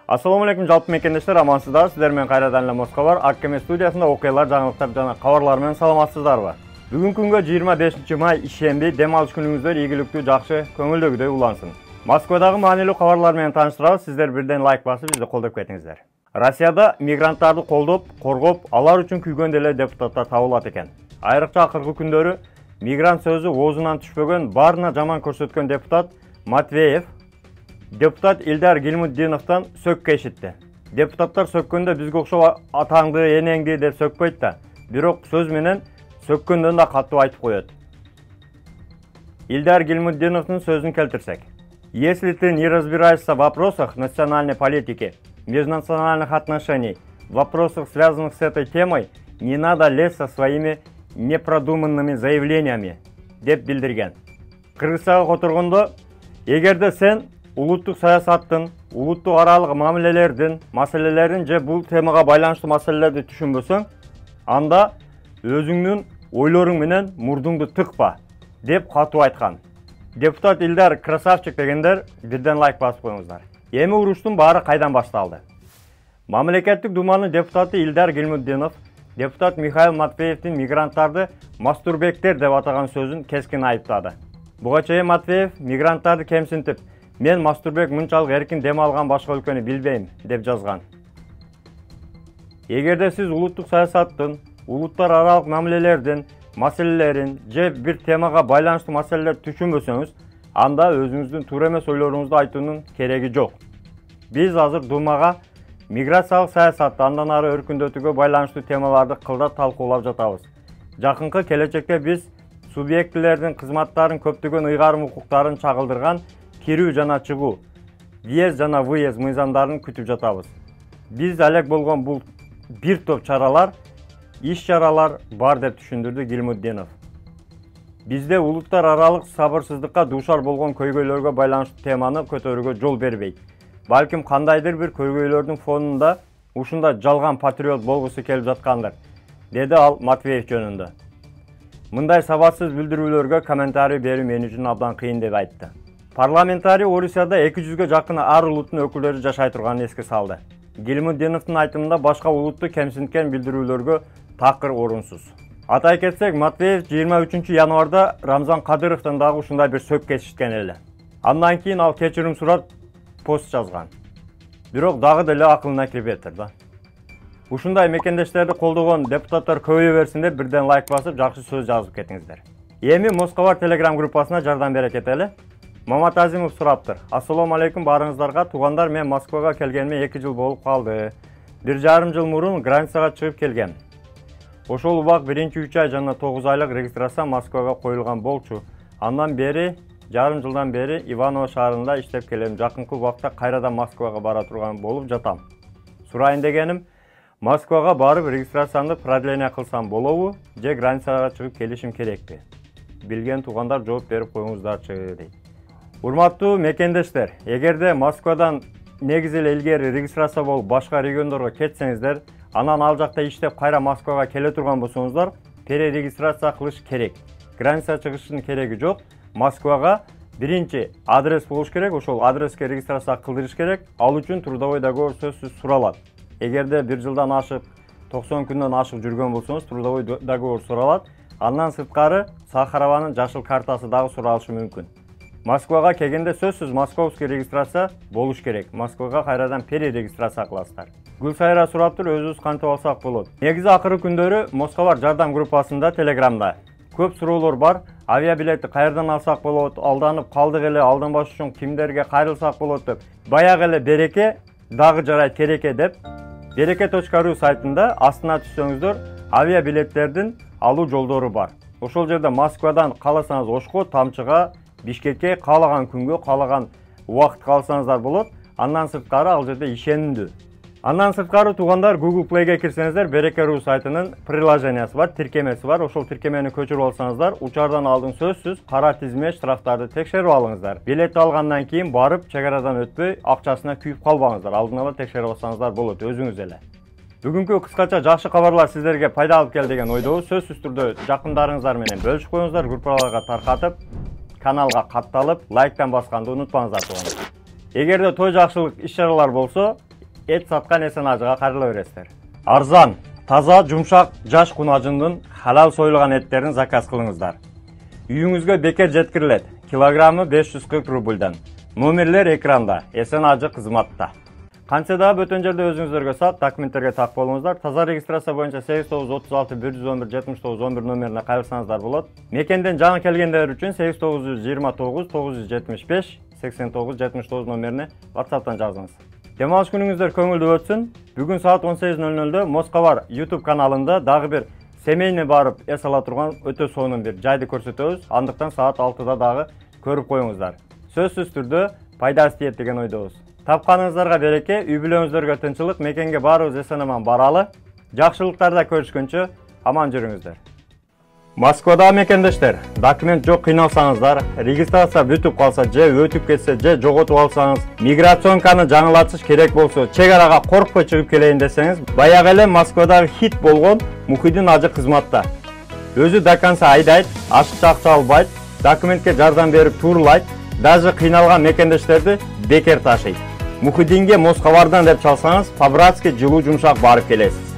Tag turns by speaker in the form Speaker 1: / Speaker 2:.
Speaker 1: Assalamu alaikum жалпы мекендештер, амансыздар. Сіздермен қайрадан эле Москва бар. Аккеме студиясында окуялар, жаңылыктар жана кабарлар менен саламатсыздарбы? Бүгүнкү күнгө 25 май ишемби, дем алыш күнүңүздөр ийгиликтүү, жакшы, көңүлдөгүдөй улансын. Москвадагы маанилүү кабарлар менен тааныштырабыз. Сиздер бирден лайк басып, бизди колдоп кетиңиздер. Россияда мигранттарды колдоп, коргоп, алар үчүн күйгөн деле депутаттар табылат экен. Айрыкча акыркы күндөрү мигрант сөзү оозунан түшпөгөн, баарына жаман көрсөткөн депутат Матвеев депутат Илдар Гилмутдиновдон сөккө ишитти. Депутаттар сөккөндө бизге окшоп атаңды, энеңди деп сөкпөйт да, бирок сөз менен сөккөндөн да катуу айтып коет. Илдар Гилмутдиновдун сөзүн келтирсек: Если ты не разбираешься в вопросах национальной политики, межнациональных отношений, в вопросах, связанных с этой темой, не надо лезть со своими непродуманными заявлениями, деп билдирген. Кыргызстага которгондо, эгерде сен улуттук саясаттын, улуттук аралык мамилелердин, маселелерин же бул темага байланыштуу маселелерди түшүнбөсөң, анда өзүңдүн ойлоруң менен мурдуңду тыкпа, деп катуу айткан. Депутат Илдар красавчик дегендер бирден лайк басып коюңуздар. Эми уруштун баары кайдан башталды? Мамлекеттик думанын депутаты Илдар Гилмутдинов депутат Михаил Матвеевдин мигранттарды мастурбектер деп атаган сөзүн кескин айыптады. Буга чейин Матвеев мигранттарды кемсинтип, мен мастурбек мынчалык эркин дем алган башка өлкөнү билбейм деп жазган. Эгерде сиз улуттук саясаттын, улуттар аралык мамилелердин, маселелерин же бир темага байланыштуу маселелер түшүнбөсөңүз, анда өзүңүздүн туура эмес ойлоруңузду айтуунун кереги жок. Биз азыр Думага миграциялык саясатты андан ары өркүндөтүүгө байланыштуу темаларды кылдат талкуулап жатабыз. Жакынкы келечекте биз субъектилердин кызматтарын көптөгөн ыйгарым укуктарын чагылдырган кирүү жана чыгуу, въезд жана выезд мыйзамдарын күтүп жатабыз. Биз алек болгон бул бир топ чаралар, иш-чаралар бар деп түшүндүрдү Гилмутдинов. Бизде улуттар аралык сабырсыздыкка дуушар болгон көйгөйлөргө байланыштуу теманы көтөрүүгө жол бербейт. Балким кандайдыр бир көйгөйлөрдүн фонунда ушундай жалган патриот болгусу келип жаткандыр, деди ал Матвеев жөнүндө. Мындай сабатсыз билдирүүлөргө комментарий берүү мен үчүн абдан кыйын деп айтты. Парламентарий Орусияда 200-гө жакын ар улуттун өкүлдөрү жашай турганын эске салды. Гилмутдиновдун айтымында башка улутту кемсинткен билдирүүлөргө такыр орунсуз. Атай кетсек, Матвеев 23 январда Рамзан Кадыровдон дагы ушундай бир сөккө ишиткен эле. Андан кийин ал кечирим сурап пост жазган. Бирок дагы деле акылына кирбептир да. Ушундай мекендештерди колдогон депутаттар көбөйө берсин деп бирден лайк басып, жакшы сөз жазып кетиңиздер. Эми Москва Telegram группасына жардам бере кетели. Мамат Азимов сураптыр. Ассаламу алейкум барыңыздарга. Туугандар, мен Москвага келгениме 2 жыл болуп калды. 1,5 жыл мурун границага чыгып келгем. Ошол убак 1-3 ай жана 9 айлык регистрация Москвага коюлган болчу. Андан бери, жарым жылдан бери Иваново шаарында иштеп келем. Жакынкы убакта кайрадан Москвага бара турган болуп жатам. Сурайын дегеним, Москвага барып регистрациямды продление кылсам болобу, же границага чыгып келишим керекпи? Билген туугандар жооп берип коюңуздарчы дейт. Урматтуу мекендештер, эгерде Москвадан негизи эле илгери регистрация болуп башка региондорго кетсеңиздер, анан ал жакта иштеп кайра Москвага келе турган болсоңуздар, перерегистрация кылыш керек. Граница чыгыштын кереги жок. Москвага биринчи адрес болуш керек, ошол адреске регистрация кылдырыш керек. Ал үчүн трудовой договор сөзсүз суралат. Эгерде 1 жылдан ашык, 90 күндөн ашык жүргөн болсоңуз, трудовой договор суралат. Андан сырткары Сахарованын жашыл картасы дагы суралышы мүмкүн. Москвага келгенде сөзсүз московский регистрация болуш керек. Москвага кайрадан перерегистрация кыласыздар. Гүлсайра сураптыр, өзүбүз кантип алсак болот. Негизи акыркы күндөрү Москва жардам группасында Телеграмда көп суроолор бар. Авиабилетти кайерден алсак болот, алданып калдык эле, алданбаш үчүн кимдерге кайрылсак болот деп. Баягы эле Береке, дагы жарайт Кереке деп Береке.ру сайтында астына түшсөңүздөр, авиабилеттердин алуу жолдору бар. Ошол жерде Москвадан кааласаңыз Ошко, Тамчыга, Бишкекке каалаган күнгө, каалаган убакытка алсаңыздар болот. Андан сырткары ал жерде ишенимдүү. Андан сырткары туугандар, Google Play'ге кирсеңиздер, Береке.ру сайтынын приложениясы бар, тиркемеси бар. Ошол тиркемени көчүрүп алсаңыздар, учардан алдын сөзсүз кара тизме штрафтарды текшерип алыңыздар. Билет алгандан кийин барып, чек арадан өтпөй, акчасына күйүп калбаңыздар. Алдын ала текшерип алсаңыздар болот өзүңүз эле. Бүгүнкү кыскача жакшы кабарлар сиздерге пайда алып келди деген ойдобуз. Сөзсүз түрдө жакындарыңыздар менен бөлүшүп коюңуздар, группаларга таркатып, каналга катталып, лайктан басканды унутпаңыздар туугандар. Эгерде той жакшылык иш-чаралар болсо, et саткан Эсен ажыга кайрыла бересиздер. Арзан, таза, жумшак жаш кунажындын халал союлган эттерин заказ кылыңыздар. Үйүңүзгө бекер жеткирилет. Килограммы 540 рубльдан. Номерлер экранда. Эсен ажы кызматта. Канча дагы бөтөн жерде өзүңүздөргө саат документтерге так болуңуздар. Таза регистрация боюнча 8936 111 79 11 номерине кайрылсаңыздар болот. Мекенден жаңы келгендер үчүн 8929 975 89 79 номерине WhatsApp'tan жазыңыз. Демалыш күнүңүздөр көңүлдүү өтсүн. Бүгүн саат 18:00 Москва YouTube каналында дагы бир семейне барып эс ала турган өтө сонун бир жайды көрсөтөбүз. Андыктан саат 6-да дагы көрүп коюңуздар. Сөзсүз түрдө пайдасы тиет деген ойдобуз. Тапканыңыздарга береке, үй бүлөңүздөргө тынчылык, мекенге баарыбыз эсен-аман баралы. Жакшылыктарда көрүшкөнчө аман жүрүңүздөр. Москвада мекендештер, документ жок кыйналсаңыздар, регистрация бүтүп калса же өтүп кетсе же жоготуп алсаңыз, миграционканы жаңылатыш керек болсо, чек арага коркпой чыгып келейин десеңиз, баягы эле Москвадагы хит болгон Мухиддин ажы кызматта. Өзү до конца айдайт, ашыкча акча албайт, документке жардам берип турлайт, даже кыйналган мекендештерди бекер ташыйт. Мухиддинге Москвардан деп чалсаңыз, по-братски жылуу жумшак барып келесиз.